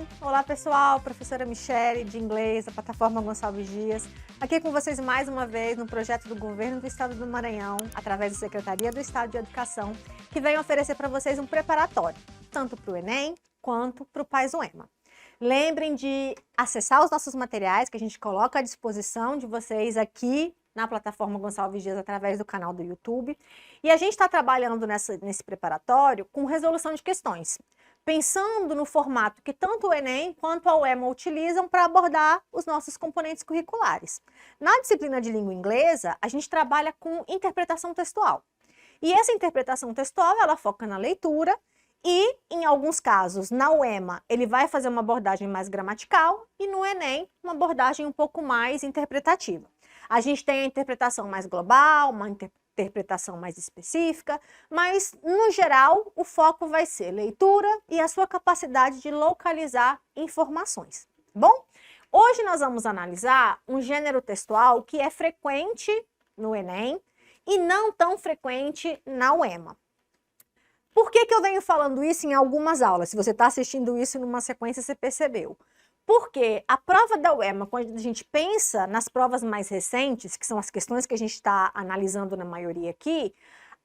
bem? Olá pessoal, professora Michele de inglês da plataforma Gonçalves Dias, aqui com vocês mais uma vez no projeto do Governo do Estado do Maranhão, através da Secretaria do Estado de Educação, que vem oferecer para vocês um preparatório, tanto para o Enem quanto para o PAS UEMA. Lembrem de acessar os nossos materiais que a gente coloca à disposição de vocês aqui na plataforma Gonçalves Dias através do canal do YouTube. E a gente está trabalhando nesse preparatório com resolução de questões, pensando no formato que tanto o Enem quanto a UEMA utilizam para abordar os nossos componentes curriculares. Na disciplina de língua inglesa, a gente trabalha com interpretação textual. E essa interpretação textual, ela foca na leitura e, em alguns casos, na UEMA, ele vai fazer uma abordagem mais gramatical e no Enem, uma abordagem um pouco mais interpretativa. A gente tem a interpretação mais global, uma interpretação mais específica, mas, no geral, o foco vai ser leitura e a sua capacidade de localizar informações. Bom, hoje nós vamos analisar um gênero textual que é frequente no Enem e não tão frequente na UEMA. Por que eu venho falando isso em algumas aulas? Se você está assistindo isso numa sequência, você percebeu. Porque a prova da UEMA, quando a gente pensa nas provas mais recentes, que são as questões que a gente está analisando na maioria aqui,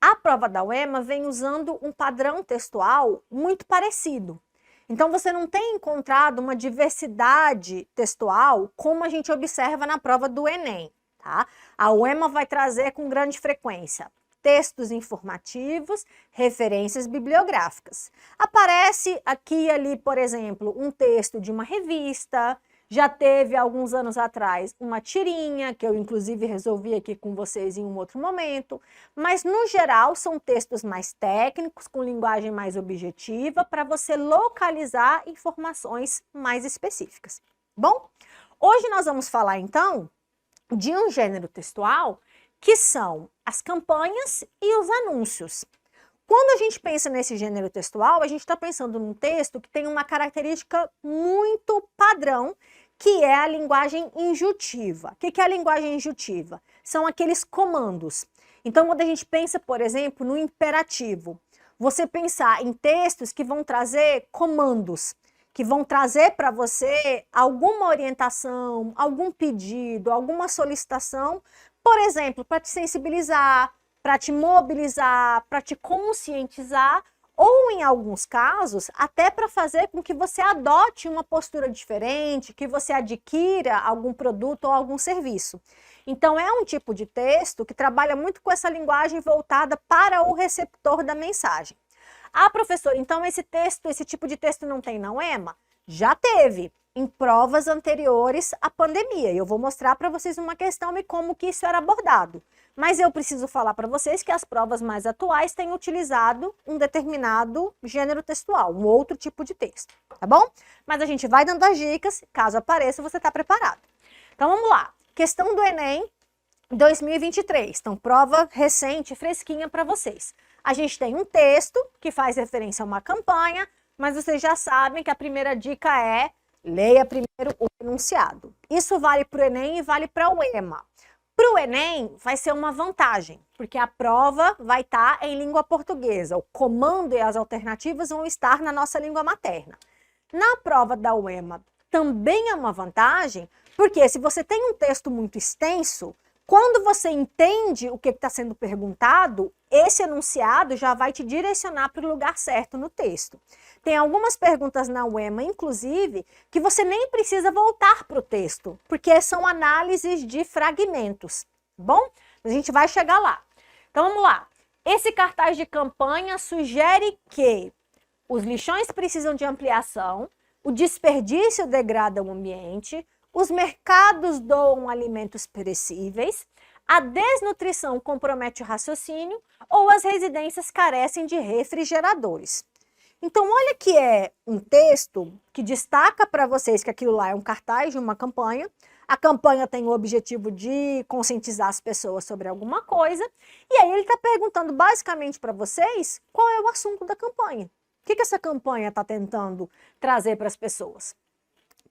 a prova da UEMA vem usando um padrão textual muito parecido. Então, você não tem encontrado uma diversidade textual como a gente observa na prova do Enem, tá? A UEMA vai trazer com grande frequência textos informativos, referências bibliográficas. Aparece aqui e ali, por exemplo, um texto de uma revista, já teve alguns anos atrás uma tirinha, que eu inclusive resolvi aqui com vocês em um outro momento, mas no geral são textos mais técnicos, com linguagem mais objetiva, para você localizar informações mais específicas. Bom, hoje nós vamos falar então de um gênero textual que são as campanhas e os anúncios. Quando a gente pensa nesse gênero textual, a gente está pensando num texto que tem uma característica muito padrão, que é a linguagem injutiva. O que é a linguagem injutiva? São aqueles comandos. Então, quando a gente pensa, por exemplo, no imperativo, você pensar em textos que vão trazer comandos, que vão trazer para você alguma orientação, algum pedido, alguma solicitação, por exemplo, para te sensibilizar, para te mobilizar, para te conscientizar, ou em alguns casos, até para fazer com que você adote uma postura diferente, que você adquira algum produto ou algum serviço. Então, é um tipo de texto que trabalha muito com essa linguagem voltada para o receptor da mensagem. Ah, professor, então esse tipo de texto não tem na UEMA? Já teve em provas anteriores à pandemia. Eu vou mostrar para vocês uma questão e como que isso era abordado. Mas eu preciso falar para vocês que as provas mais atuais têm utilizado um determinado gênero textual, um outro tipo de texto, tá bom? Mas a gente vai dando as dicas, caso apareça, você está preparado. Então vamos lá. Questão do Enem 2023. Então, prova recente, fresquinha para vocês. A gente tem um texto que faz referência a uma campanha, mas vocês já sabem que a primeira dica é: leia primeiro o enunciado. Isso vale para o Enem e vale para o UEMA. Para o Enem vai ser uma vantagem, porque a prova vai estar em língua portuguesa. O comando e as alternativas vão estar na nossa língua materna. Na prova da UEMA também é uma vantagem, porque se você tem um texto muito extenso, quando você entende o que está sendo perguntado, esse enunciado já vai te direcionar para o lugar certo no texto. Tem algumas perguntas na UEMA, inclusive, que você nem precisa voltar para o texto, porque são análises de fragmentos. Bom, a gente vai chegar lá. Então vamos lá. Esse cartaz de campanha sugere que os lixões precisam de ampliação, o desperdício degrada o ambiente, os mercados doam alimentos perecíveis, a desnutrição compromete o raciocínio ou as residências carecem de refrigeradores. Então, olha que é um texto que destaca para vocês que aquilo lá é um cartaz de uma campanha. A campanha tem o objetivo de conscientizar as pessoas sobre alguma coisa. E aí ele está perguntando basicamente para vocês qual é o assunto da campanha. O que essa campanha está tentando trazer para as pessoas?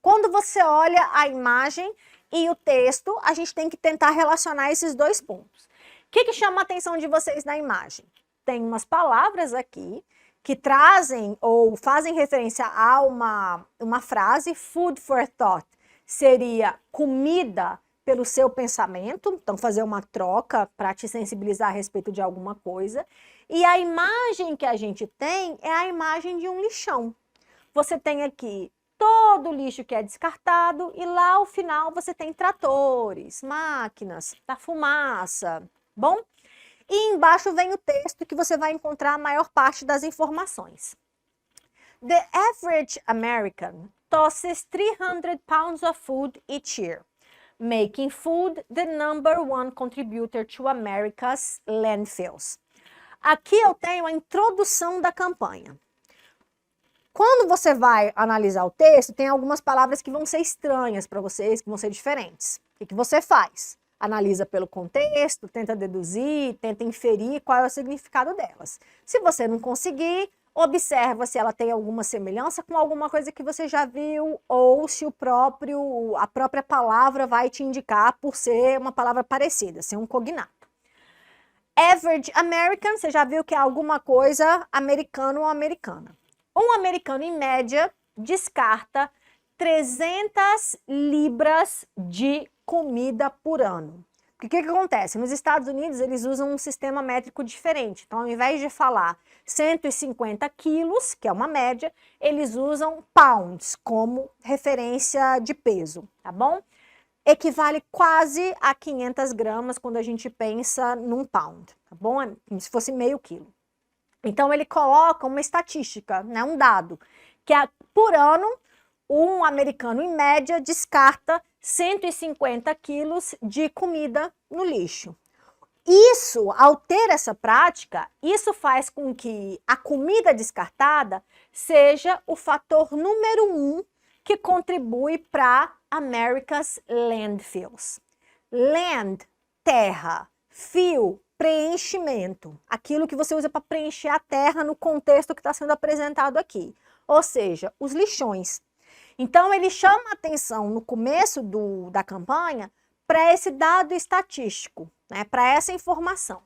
Quando você olha a imagem e o texto, a gente tem que tentar relacionar esses dois pontos. O que chama a atenção de vocês na imagem? Tem umas palavras aqui que trazem ou fazem referência a uma frase, food for thought, seria comida pelo seu pensamento, então fazer uma troca para te sensibilizar a respeito de alguma coisa. E a imagem que a gente tem é a imagem de um lixão. Você tem aqui todo o lixo que é descartado e lá ao final você tem tratores, máquinas, a fumaça, bom? E embaixo vem o texto que você vai encontrar a maior parte das informações. The average American tosses 300 pounds of food each year, making food the #1 contributor to America's landfills. Aqui eu tenho a introdução da campanha. Quando você vai analisar o texto, tem algumas palavras que vão ser estranhas para vocês, que vão ser diferentes. O que você faz? Analisa pelo contexto, tenta deduzir, tenta inferir qual é o significado delas. Se você não conseguir, observa se ela tem alguma semelhança com alguma coisa que você já viu ou se a própria palavra vai te indicar por ser uma palavra parecida, ser um cognato. Average American, você já viu que é alguma coisa americano ou americana. Um americano, em média, descarta 300 libras de comida por ano. O que acontece? Nos Estados Unidos, eles usam um sistema métrico diferente. Então, ao invés de falar 150 quilos, que é uma média, eles usam pounds como referência de peso, tá bom? Equivale quase a 500 gramas quando a gente pensa num pound, tá bom? Como se fosse meio quilo. Então, ele coloca uma estatística, né, um dado, que por ano, um americano, em média, descarta 150 quilos de comida no lixo. Isso, ao ter essa prática, isso faz com que a comida descartada seja o fator número 1 que contribui para America's landfills. Land, terra, fill, preenchimento, aquilo que você usa para preencher a terra no contexto que está sendo apresentado aqui, ou seja, os lixões. Então, ele chama a atenção no começo da campanha para esse dado estatístico, né, para essa informação.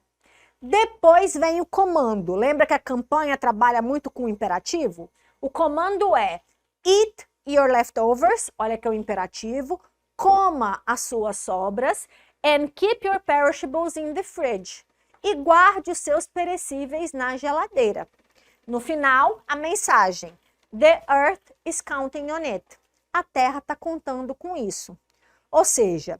Depois vem o comando. Lembra que a campanha trabalha muito com o imperativo? O comando é eat your leftovers, olha que é o imperativo, coma as suas sobras, and keep your perishables in the fridge. E guarde os seus perecíveis na geladeira. No final, a mensagem: The earth is counting on it. A terra está contando com isso. Ou seja,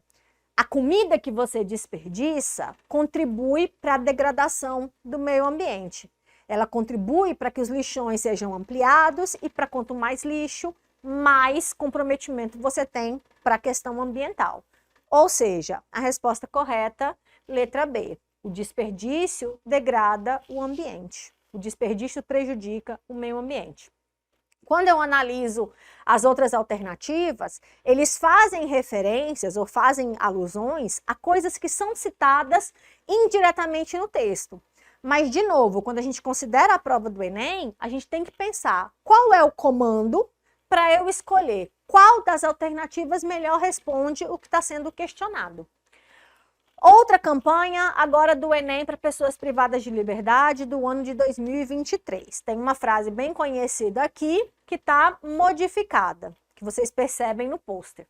a comida que você desperdiça contribui para a degradação do meio ambiente. Ela contribui para que os lixões sejam ampliados e para quanto mais lixo, mais comprometimento você tem para a questão ambiental. Ou seja, a resposta correta, letra B. O desperdício degrada o ambiente. O desperdício prejudica o meio ambiente. Quando eu analiso as outras alternativas, eles fazem referências ou fazem alusões a coisas que são citadas indiretamente no texto. Mas, de novo, quando a gente considera a prova do Enem, a gente tem que pensar qual é o comando para eu escolher qual das alternativas melhor responde o que está sendo questionado. Outra campanha agora do Enem para pessoas privadas de liberdade do ano de 2023. Tem uma frase bem conhecida aqui que está modificada, que vocês percebem no pôster.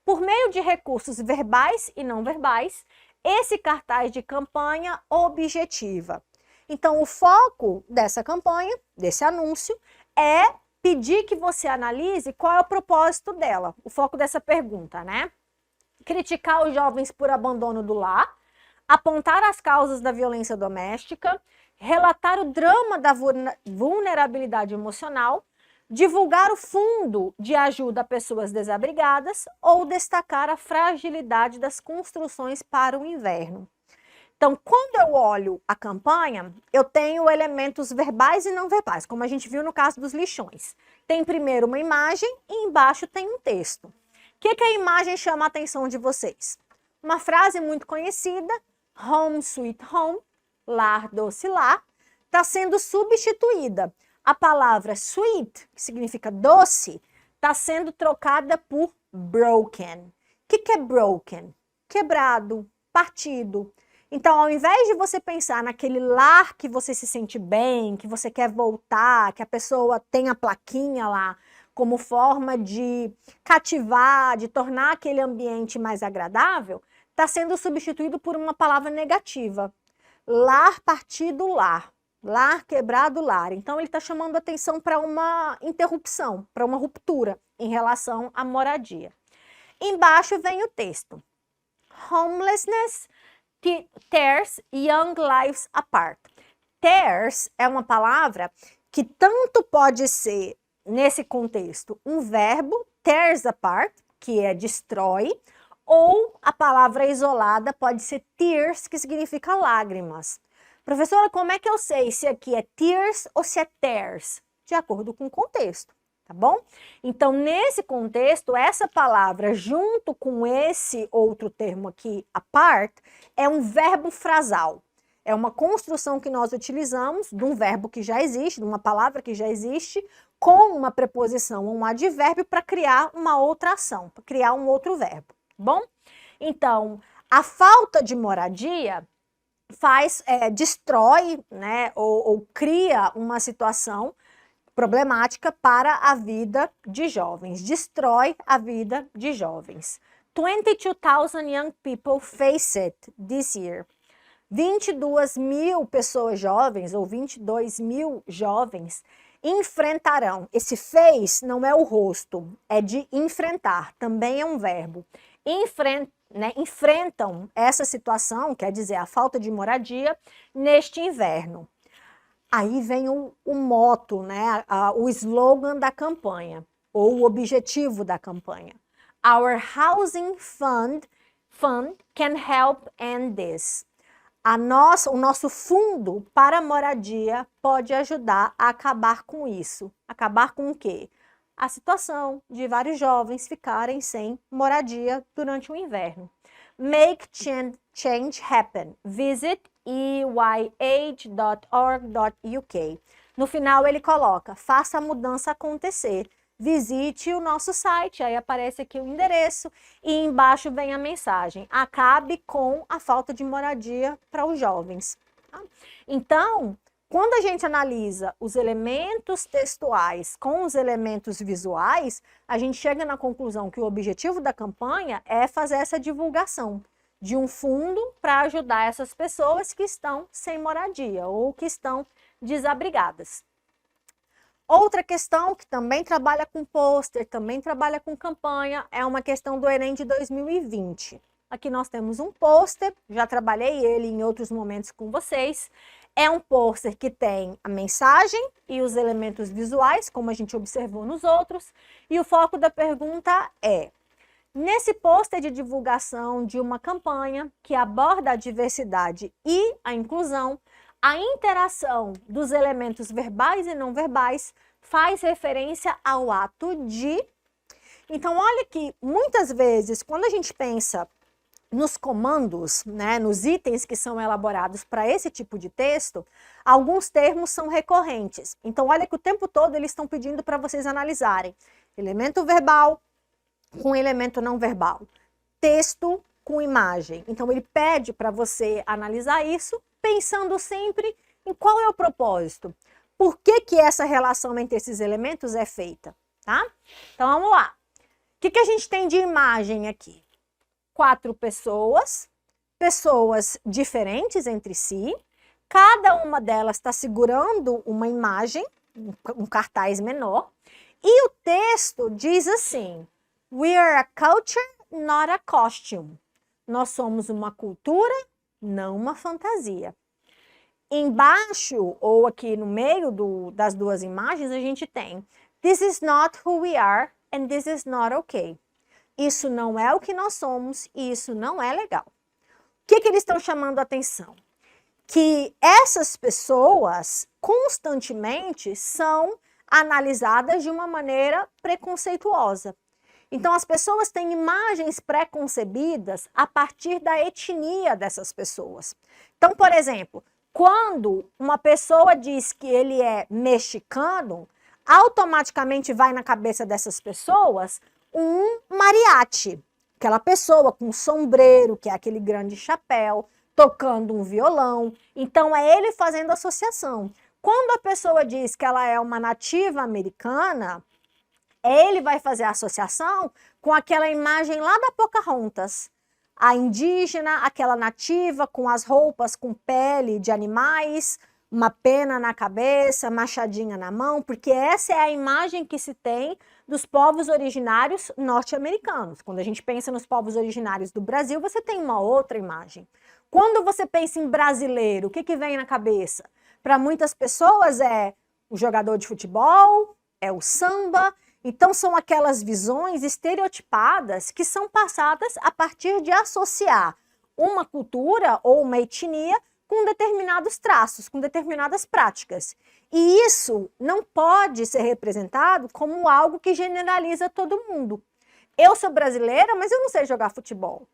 Por meio de recursos verbais e não verbais, esse cartaz de campanha objetiva. Então, o foco dessa campanha, desse anúncio, é pedir que você analise qual é o propósito dela, o foco dessa pergunta, né? Criticar os jovens por abandono do lar, apontar as causas da violência doméstica, relatar o drama da vulnerabilidade emocional, divulgar o fundo de ajuda a pessoas desabrigadas ou destacar a fragilidade das construções para o inverno. Então, quando eu olho a campanha, eu tenho elementos verbais e não verbais, como a gente viu no caso dos lixões. Tem primeiro uma imagem e embaixo tem um texto. O que a imagem chama a atenção de vocês? Uma frase muito conhecida, Home Sweet Home, lar doce lar, está sendo substituída. A palavra sweet, que significa doce, está sendo trocada por broken. O que é broken? Quebrado, partido. Então, ao invés de você pensar naquele lar que você se sente bem, que você quer voltar, que a pessoa tem a plaquinha lá como forma de cativar, de tornar aquele ambiente mais agradável, está sendo substituído por uma palavra negativa. Lar partido lar. Lar quebrado lar. Então, ele está chamando atenção para uma interrupção, para uma ruptura em relação à moradia. Embaixo vem o texto. Homelessness tears young lives apart. Tears é uma palavra que tanto pode ser, nesse contexto, um verbo, tears apart, que é destrói, ou a palavra isolada pode ser tears, que significa lágrimas. Professora, como é que eu sei se aqui é tears ou se é tears? De acordo com o contexto. Tá bom? Então, nesse contexto, essa palavra, junto com esse outro termo aqui, apart, é um verbo frasal. É uma construção que nós utilizamos de um verbo que já existe, de uma palavra que já existe, com uma preposição ou um advérbio para criar uma outra ação, para criar um outro verbo. Tá bom? Então, a falta de moradia destrói, né, ou cria uma situação problemática para a vida de jovens, destrói a vida de jovens. 22,000 young people face it this year. 22 mil pessoas jovens, ou 22 mil jovens, enfrentarão. Esse face não é o rosto, é de enfrentar, também é um verbo. Enfrentam essa situação, quer dizer, a falta de moradia, neste inverno. Aí vem o moto, né? O slogan da campanha, ou o objetivo da campanha. Our Housing Fund can help end this. O nosso fundo para moradia pode ajudar a acabar com isso. Acabar com o quê? A situação de vários jovens ficarem sem moradia durante o inverno. Make change happen. Visit eyh.org.uk. No final ele coloca, faça a mudança acontecer. Visite o nosso site, aí aparece aqui o endereço e embaixo vem a mensagem. Acabe com a falta de moradia para os jovens. Tá? Então, quando a gente analisa os elementos textuais com os elementos visuais, a gente chega na conclusão que o objetivo da campanha é fazer essa divulgação de um fundo para ajudar essas pessoas que estão sem moradia ou que estão desabrigadas. Outra questão que também trabalha com pôster, também trabalha com campanha, é uma questão do Enem de 2020. Aqui nós temos um pôster, já trabalhei ele em outros momentos com vocês. É um pôster que tem a mensagem e os elementos visuais, como a gente observou nos outros. E o foco da pergunta é: nesse pôster de divulgação de uma campanha que aborda a diversidade e a inclusão, a interação dos elementos verbais e não verbais faz referência ao ato de. Então, olha que muitas vezes, quando a gente pensa nos comandos, né, nos itens que são elaborados para esse tipo de texto, alguns termos são recorrentes. Então, olha que o tempo todo eles estão pedindo para vocês analisarem elemento verbal com elemento não verbal, texto com imagem. Então, ele pede para você analisar isso, pensando sempre em qual é o propósito. Por que essa relação entre esses elementos é feita, tá? Então, vamos lá. O que a gente tem de imagem aqui? 4 pessoas diferentes entre si, cada uma delas está segurando uma imagem, um cartaz menor, e o texto diz assim: We are a culture, not a costume. Nós somos uma cultura, não uma fantasia. Embaixo, ou aqui no meio das duas imagens, a gente tem This is not who we are and this is not okay. Isso não é o que nós somos e isso não é legal. O que eles estão chamando a atenção? Que essas pessoas constantemente são analisadas de uma maneira preconceituosa. Então, as pessoas têm imagens pré-concebidas a partir da etnia dessas pessoas. Então, por exemplo, quando uma pessoa diz que ele é mexicano, automaticamente vai na cabeça dessas pessoas um mariachi. Aquela pessoa com sombreiro, que é aquele grande chapéu, tocando um violão. Então, é ele fazendo associação. Quando a pessoa diz que ela é uma nativa americana, ele vai fazer a associação com aquela imagem lá da Pocahontas. A indígena, aquela nativa com as roupas com pele de animais, uma pena na cabeça, machadinha na mão, porque essa é a imagem que se tem dos povos originários norte-americanos. Quando a gente pensa nos povos originários do Brasil, você tem uma outra imagem. Quando você pensa em brasileiro, o que vem na cabeça? Para muitas pessoas é o jogador de futebol, é o samba. Então, são aquelas visões estereotipadas que são passadas a partir de associar uma cultura ou uma etnia com determinados traços, com determinadas práticas. E isso não pode ser representado como algo que generaliza todo mundo. Eu sou brasileira, mas eu não sei jogar futebol.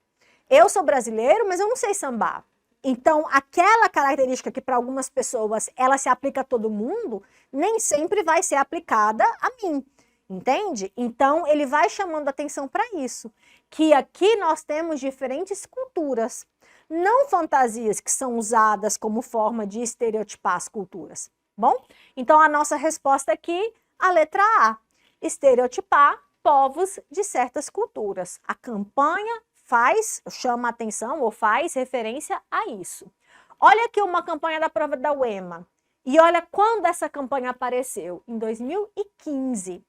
Eu sou brasileiro, mas eu não sei sambar. Então, aquela característica que para algumas pessoas ela se aplica a todo mundo, nem sempre vai ser aplicada a mim. Entende? Então, ele vai chamando atenção para isso, que aqui nós temos diferentes culturas, não fantasias que são usadas como forma de estereotipar as culturas. Bom? Então, a nossa resposta aqui, a letra A, estereotipar povos de certas culturas. A campanha chama atenção ou faz referência a isso. Olha aqui uma campanha da prova da UEMA. E olha quando essa campanha apareceu, em 2015.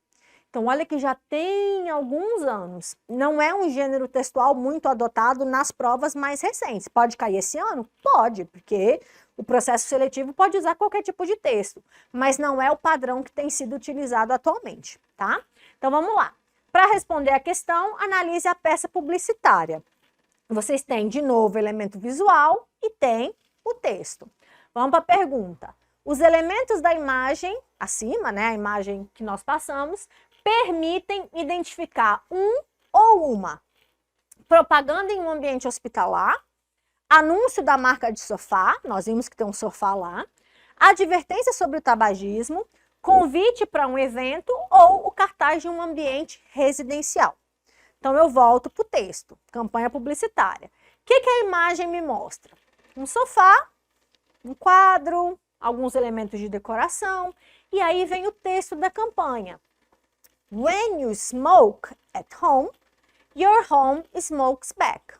Então, olha que já tem alguns anos. Não é um gênero textual muito adotado nas provas mais recentes. Pode cair esse ano? Pode, porque o processo seletivo pode usar qualquer tipo de texto, mas não é o padrão que tem sido utilizado atualmente, tá? Então, vamos lá. Para responder a questão, analise a peça publicitária. Vocês têm, de novo, elemento visual e tem o texto. Vamos para a pergunta. Os elementos da imagem, acima, né, a imagem que nós passamos, permitem identificar um ou uma propaganda em um ambiente hospitalar, anúncio da marca de sofá, nós vimos que tem um sofá lá, advertência sobre o tabagismo, convite para um evento ou o cartaz de um ambiente residencial. Então, eu volto para o texto, campanha publicitária. O que a imagem me mostra? Um sofá, um quadro, alguns elementos de decoração, e aí vem o texto da campanha. When you smoke at home, your home smokes back.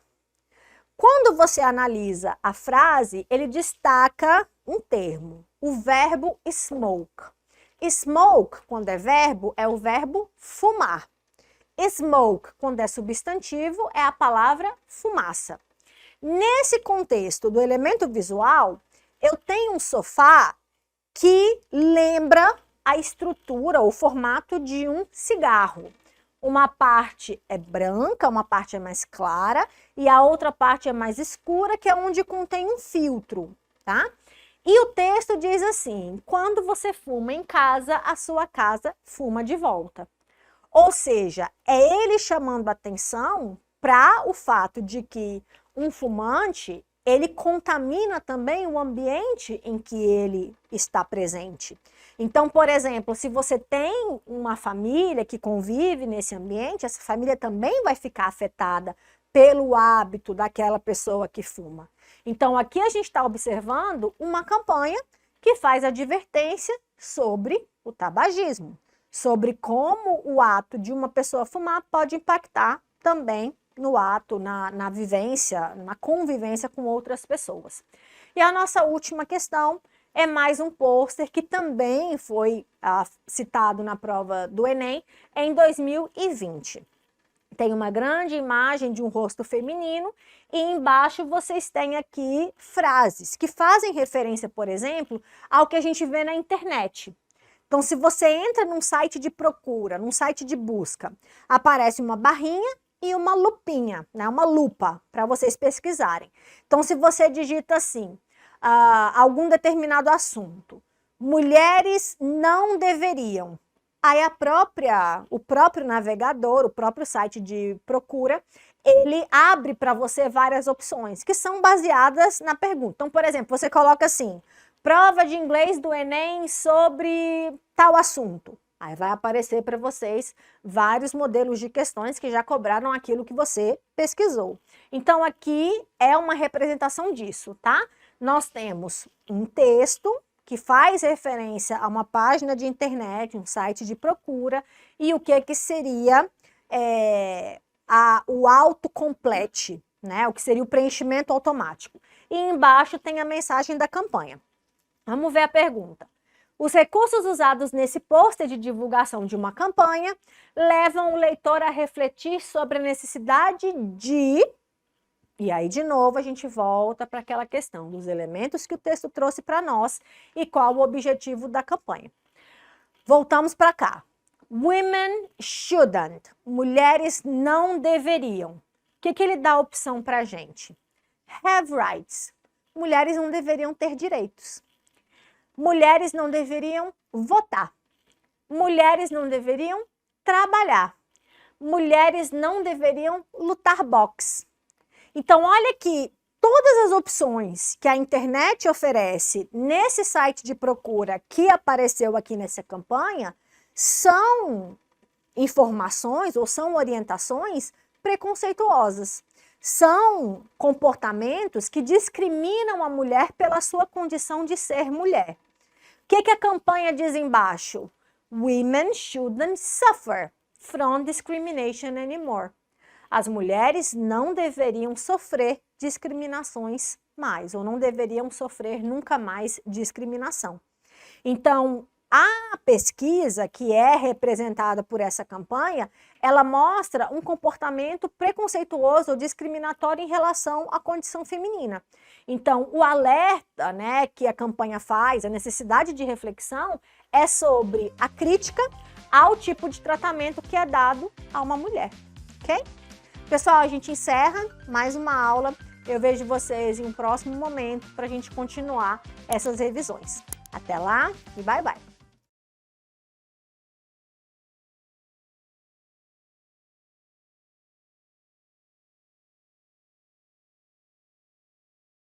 Quando você analisa a frase, ele destaca um termo, o verbo smoke. Smoke, quando é verbo, é o verbo fumar. Smoke, quando é substantivo, é a palavra fumaça. Nesse contexto do elemento visual, eu tenho um sofá que lembra a estrutura, o formato de um cigarro. Uma parte é branca, uma parte é mais clara e a outra parte é mais escura, que é onde contém um filtro, tá? E o texto diz assim: quando você fuma em casa, a sua casa fuma de volta. Ou seja, é ele chamando a atenção para o fato de que um fumante, ele contamina também o ambiente em que ele está presente. Então, por exemplo, se você tem uma família que convive nesse ambiente, essa família também vai ficar afetada pelo hábito daquela pessoa que fuma. Então, aqui a gente está observando uma campanha que faz advertência sobre o tabagismo, sobre como o ato de uma pessoa fumar pode impactar também no ato, na vivência, na convivência com outras pessoas. E a nossa última questão é mais um pôster que também foi citado na prova do Enem em 2020. Tem uma grande imagem de um rosto feminino e embaixo vocês têm aqui frases que fazem referência, por exemplo, ao que a gente vê na internet. Então, se você entra num site de procura, num site de busca, aparece uma barrinha e uma lupinha, né? Uma lupa, para vocês pesquisarem. Então, se você digita assim, algum determinado assunto, mulheres não deveriam, aí o próprio navegador, o próprio site de procura, ele abre para você várias opções, que são baseadas na pergunta. Então, por exemplo, você coloca assim, prova de inglês do Enem sobre tal assunto. Aí vai aparecer para vocês vários modelos de questões que já cobraram aquilo que você pesquisou. Então, aqui é uma representação disso, tá? Nós temos um texto que faz referência a uma página de internet, um site de procura, e o que seria o autocomplete, né? O que seria o preenchimento automático. E embaixo tem a mensagem da campanha. Vamos ver a pergunta. Os recursos usados nesse pôster de divulgação de uma campanha levam o leitor a refletir sobre a necessidade de... E aí, de novo, a gente volta para aquela questão dos elementos que o texto trouxe para nós e qual o objetivo da campanha. Voltamos para cá. Women shouldn't. Mulheres não deveriam. O que ele dá a opção para a gente? Have rights. Mulheres não deveriam ter direitos. Mulheres não deveriam votar. Mulheres não deveriam trabalhar. Mulheres não deveriam lutar boxe. Então, olha que todas as opções que a internet oferece nesse site de procura que apareceu aqui nessa campanha são informações ou são orientações preconceituosas. São comportamentos que discriminam a mulher pela sua condição de ser mulher. O que a campanha diz embaixo? Women shouldn't suffer from discrimination anymore. As mulheres não deveriam sofrer discriminações mais, ou não deveriam sofrer nunca mais discriminação. Então, a pesquisa que é representada por essa campanha, ela mostra um comportamento preconceituoso ou discriminatório em relação à condição feminina. Então, o alerta, né, que a campanha faz, a necessidade de reflexão, é sobre a crítica ao tipo de tratamento que é dado a uma mulher, ok? Pessoal, a gente encerra mais uma aula. Eu vejo vocês em um próximo momento para a gente continuar essas revisões. Até lá e bye, bye!